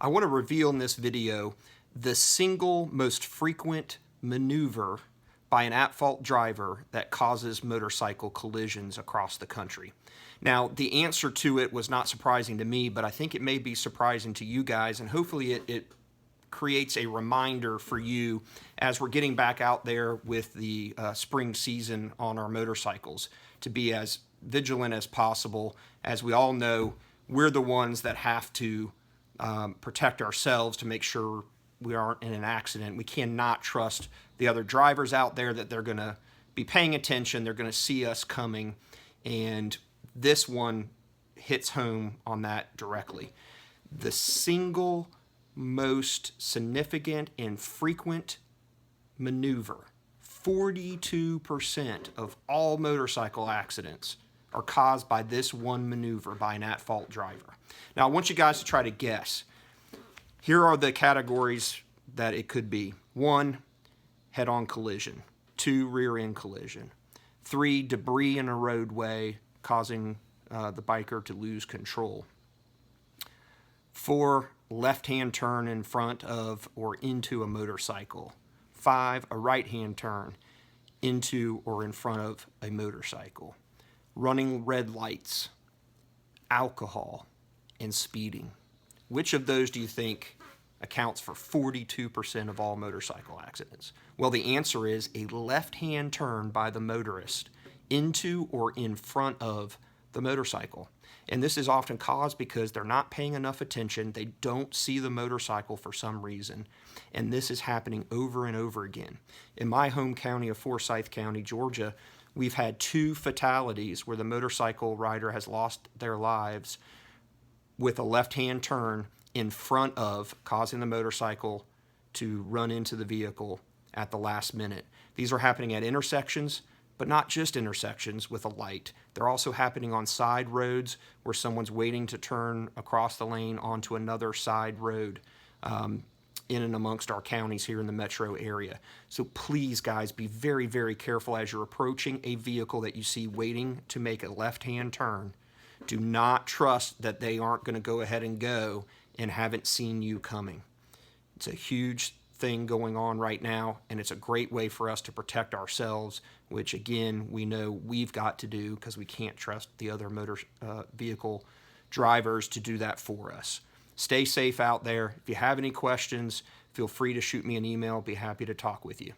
I want to reveal in this video the single most frequent maneuver by an at-fault driver that causes motorcycle collisions across the country. Now, the answer to it was not surprising to me, but I think it may be surprising to you guys, and hopefully it creates a reminder for you as we're getting back out there with the spring season on our motorcycles to be as vigilant as possible. As we all know, we're the ones that have to protect ourselves to make sure we aren't in an accident. We cannot trust the other drivers out there that they're going to be paying attention, they're going to see us coming, and this one hits home on that directly. The single most significant and frequent maneuver, 42% of all motorcycle accidents are caused by this one maneuver by an at-fault driver. Now, I want you guys to try to guess. Here are the categories that it could be. 1, head-on collision. 2, rear-end collision. 3, debris in a roadway causing the biker to lose control. 4, left-hand turn in front of or into a motorcycle. 5, a right-hand turn into or in front of a motorcycle. Running red lights, alcohol, and speeding. Which of those do you think accounts for 42% of all motorcycle accidents? Well, the answer is a left-hand turn by the motorist into or in front of the motorcycle. And this is often caused because they're not paying enough attention. They don't see the motorcycle for some reason. And this is happening over and over again. In my home county of Forsyth County, Georgia, we've had 2 fatalities where the motorcycle rider has lost their lives with a left-hand turn in front of, causing the motorcycle to run into the vehicle at the last minute. These are happening at intersections, but not just intersections with a light. They're also happening on side roads where someone's waiting to turn across the lane onto another side road in and amongst our counties here in the metro area. So please, guys, be very, very careful as you're approaching a vehicle that you see waiting to make a left-hand turn. Do not trust that they aren't going to go ahead and go and haven't seen you coming. It's a huge thing going on right now, and it's a great way for us to protect ourselves, which again we know we've got to do because we can't trust the other motor vehicle drivers to do that for us. Stay safe out there. If you have any questions, feel free to shoot me an email. I'll be happy to talk with you.